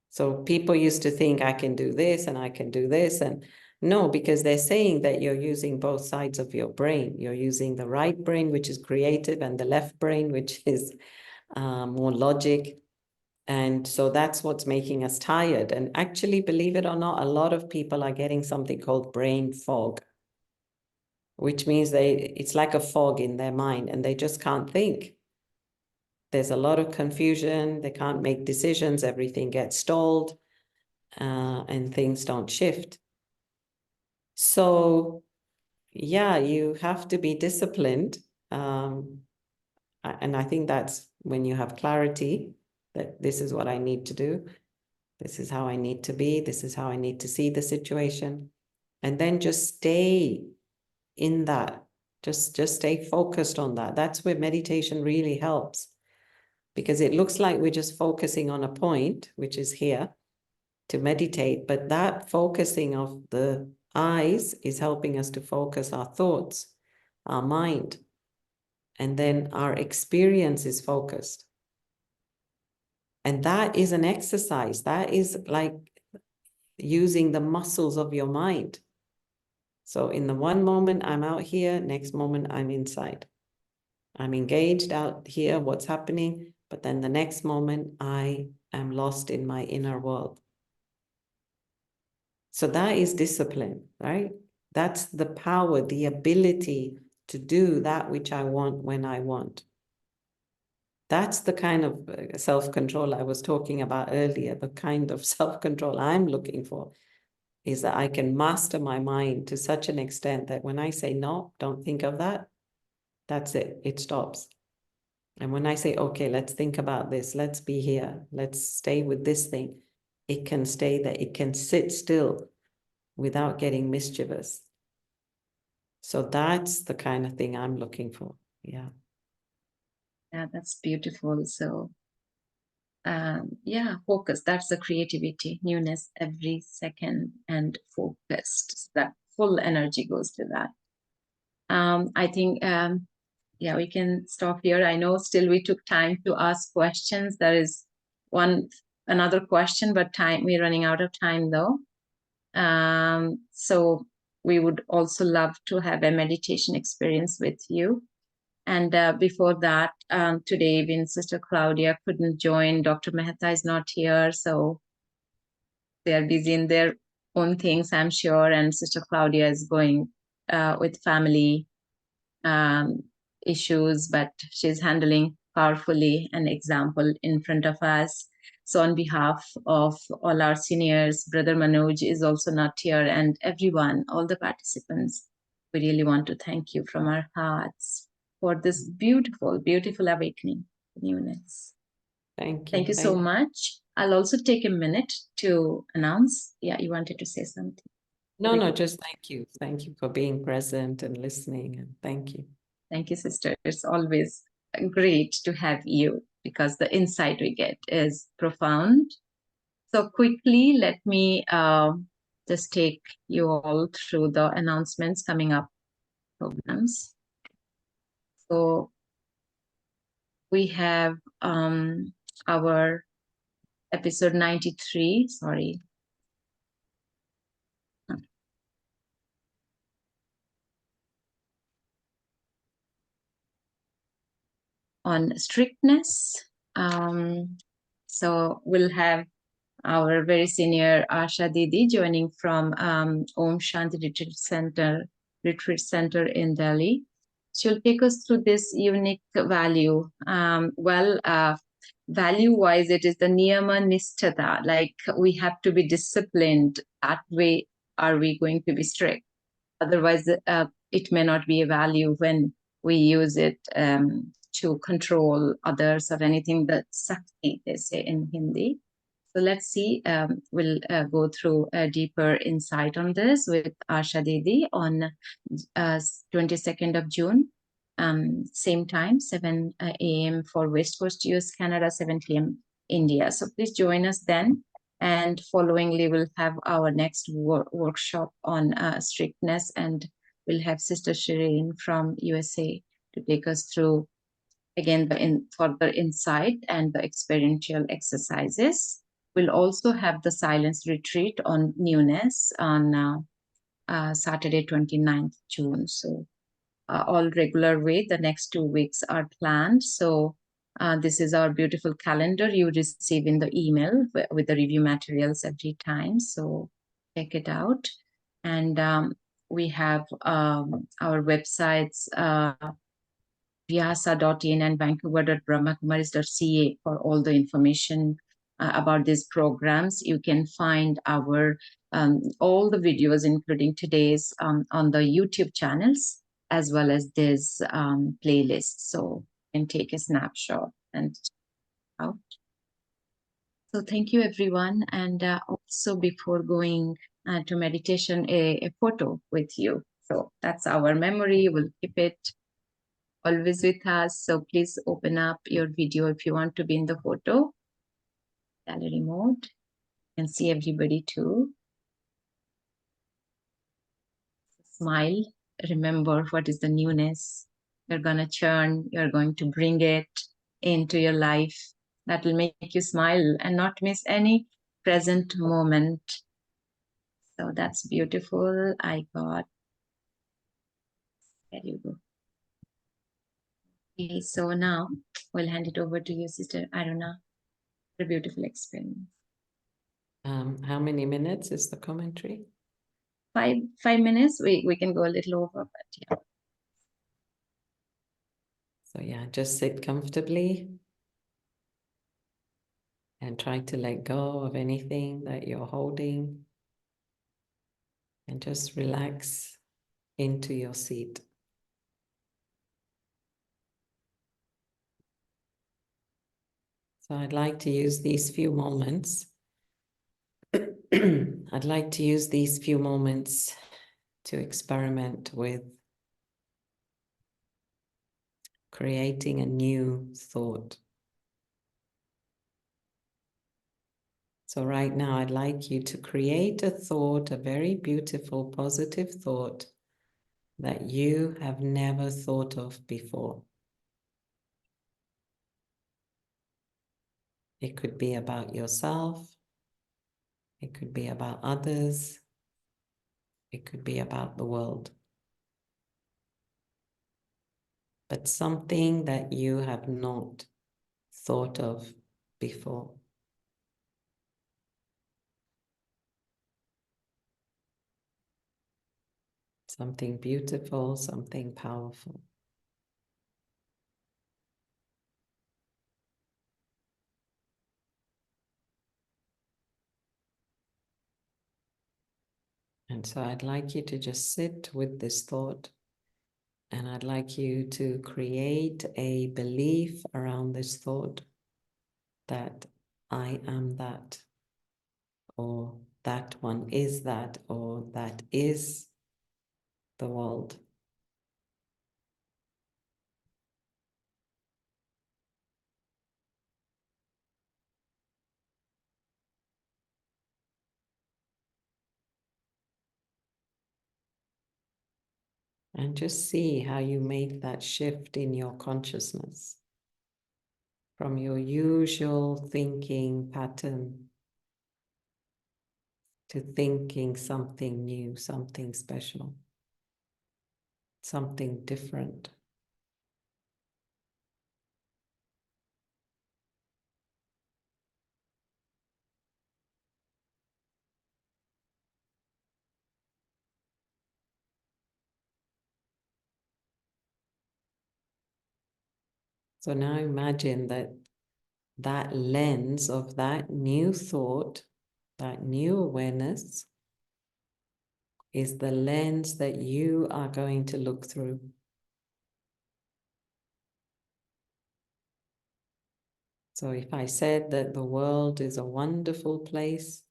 So people used to think I can do this and I can do this. And no, because they're saying that you're using both sides of your brain. You're using the right brain, which is creative, and the left brain, which is more logic. And so that's what's making us tired. And actually, believe it or not, a lot of people are getting something called brain fog, which means it's like a fog in their mind and they just can't think. There's a lot of confusion. They can't make decisions. Everything gets stalled, and things don't shift. So, yeah, you have to be disciplined. And I think that's when you have clarity that this is what I need to do. This is how I need to be. This is how I need to see the situation. And then just stay in that. Just stay focused on that. That's where meditation really helps, because it looks like we're just focusing on a point, which is here, to meditate. But that focusing of the eyes is helping us to focus our thoughts, our mind. And then our experience is focused. And that is an exercise. That is like using the muscles of your mind. So in the one moment I'm out here, next moment I'm inside. I'm engaged out here, what's happening, but then the next moment I am lost in my inner world. So that is discipline, right? That's the power, the ability to do that which I want when I want. That's the kind of self-control I was talking about earlier, the kind of self-control I'm looking for. Is that I can master my mind to such an extent that when I say no, don't think of that, that's it. It stops. And when I say, okay, let's think about this, let's be here, let's stay with this thing, it can stay there, it can sit still without getting mischievous. So that's the kind of thing I'm looking for. Yeah. Yeah, that's beautiful. So yeah, focus. That's the creativity, newness every second, and focused. So that full energy goes to that. I think yeah, we can stop here. I know still we took time to ask questions. There is another question, but we're running out of time though. So we would also love to have a meditation experience with you. And before that, today, when Sister Claudia couldn't join, Dr. Mehta is not here, so they are busy in their own things, I'm sure. And Sister Claudia is going with family um, issues, but she's handling powerfully an example in front of us. So on behalf of all our seniors, Brother Manoj is also not here, and everyone, all the participants, we really want to thank you from our hearts for this beautiful, beautiful awakening, newness. Thank you. Thank you so much. I'll also take a minute to announce. Yeah, you wanted to say something. No, just thank you. Thank you for being present and listening, and thank you. Thank you, sister. It's always great to have you because the insight we get is profound. So quickly, let me just take you all through the announcements coming up programs. So we have our episode 93, sorry. On strictness. So we'll have our very senior Asha Didi joining from Om Shanti Retreat Center in Delhi. She'll take us through this unique value. Value-wise, it is the niyama nishtata, like we have to be disciplined. That way, are we going to be strict? Otherwise, it may not be a value when we use it to control others or anything. That sakti, they say in Hindi. So let's see, we'll go through a deeper insight on this with Asha Didi on 22nd of June, same time, 7 a.m. for West Coast US, Canada, 7 p.m. India. So please join us then. And followingly, we'll have our next workshop on strictness, and we'll have Sister Shireen from USA to take us through, again, the further insight and the experiential exercises. We'll also have the silence retreat on newness on Saturday, 29th June. So all regular way, the next 2 weeks are planned. So this is our beautiful calendar you receive in the email with the review materials every time. So check it out. And we have our websites, vyasa.in and vancouver.brahmakumaris.ca for all the information about these programs. You can find our all the videos, including today's, on the YouTube channels, as well as this playlist. So you can take a snapshot and check out. So thank you, everyone. And also before going to meditation, a photo with you. So that's our memory. We'll keep it always with us. So please open up your video if you want to be in the photo. Gallery mode. You can see everybody too. Smile. Remember what is the newness. You're going to churn. You're going to bring it into your life. That will make you smile and not miss any present moment. So that's beautiful. I got. There you go. Okay, so now we'll hand it over to you, Sister Aruna, for a beautiful experience. How many minutes is the commentary? 5 minutes. We can go a little over, but yeah. So yeah, just sit comfortably and try to let go of anything that you're holding and just relax into your seat. So I'd like to use these few moments. I'd like to use these few moments to experiment with creating a new thought. So right now, I'd like you to create a thought, a very beautiful, positive thought that you have never thought of before. It could be about yourself. It could be about others. It could be about the world. But something that you have not thought of before. Something beautiful, something powerful. And so I'd like you to just sit with this thought, and I'd like you to create a belief around this thought that I am that, or that one is that, or that is the world. And just see how you make that shift in your consciousness from your usual thinking pattern to thinking something new, something special, something different. So now imagine that that lens of that new thought, that new awareness, is the lens that you are going to look through. So if I said that the world is a wonderful place,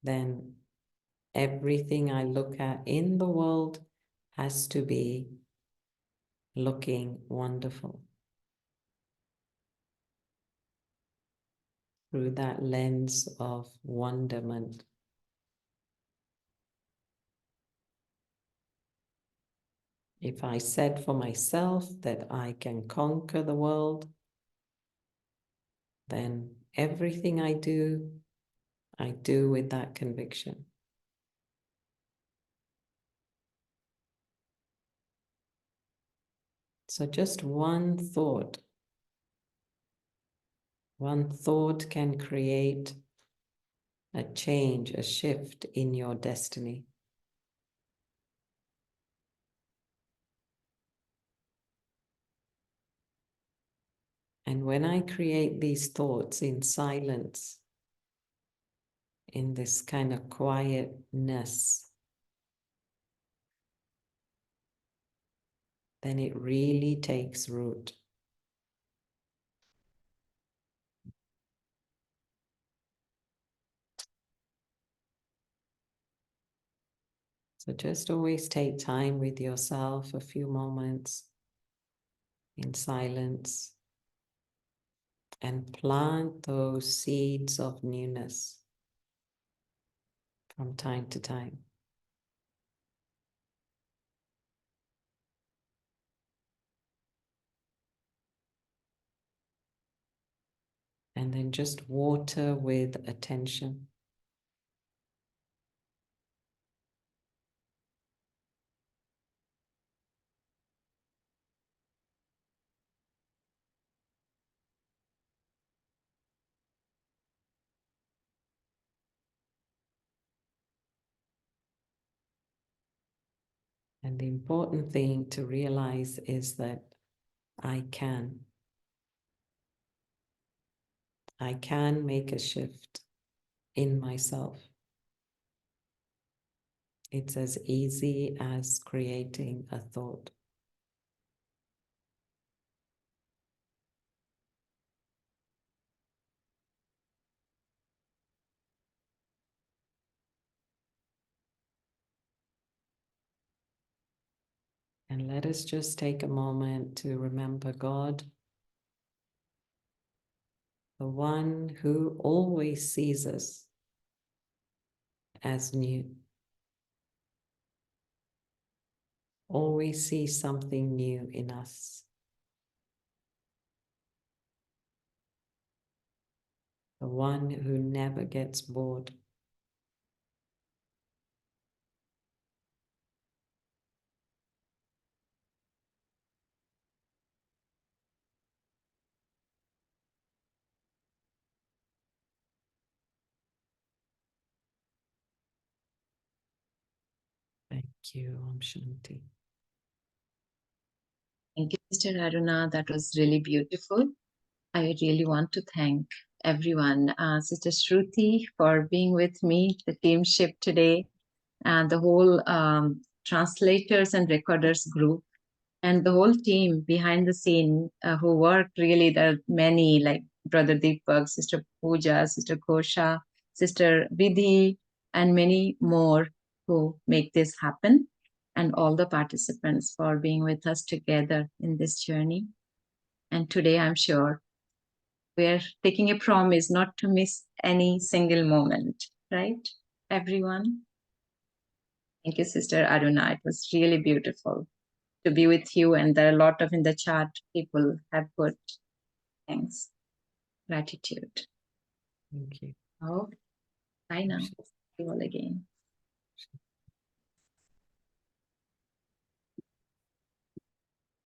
then everything I look at in the world has to be looking wonderful through that lens of wonderment. If I said for myself that I can conquer the world, then everything I do with that conviction. So just one thought can create a change, a shift in your destiny. And when I create these thoughts in silence, in this kind of quietness, then it really takes root. So just always take time with yourself, a few moments in silence, and plant those seeds of newness from time to time. And then just water with attention. And the important thing to realize is that I can make a shift in myself. It's as easy as creating a thought. And let us just take a moment to remember God, the one who always sees us as new, always sees something new in us. The one who never gets bored. Thank you, Om Shanti. Thank you, Sister Aruna. That was really beautiful. I really want to thank everyone, Sister Shruti for being with me, the teamship today, and the whole translators and recorders group, and the whole team behind the scene who worked really. There are many, like Brother Deepak, Sister Pooja, Sister Kosha, Sister Vidhi, and many more who make this happen, and all the participants for being with us together in this journey. And today, I'm sure we're taking a promise not to miss any single moment, right? Everyone. Thank you, Sister Aruna. It was really beautiful to be with you. And there are a lot of in the chat people have put thanks, gratitude. Thank you. Oh, bye now. See you all again.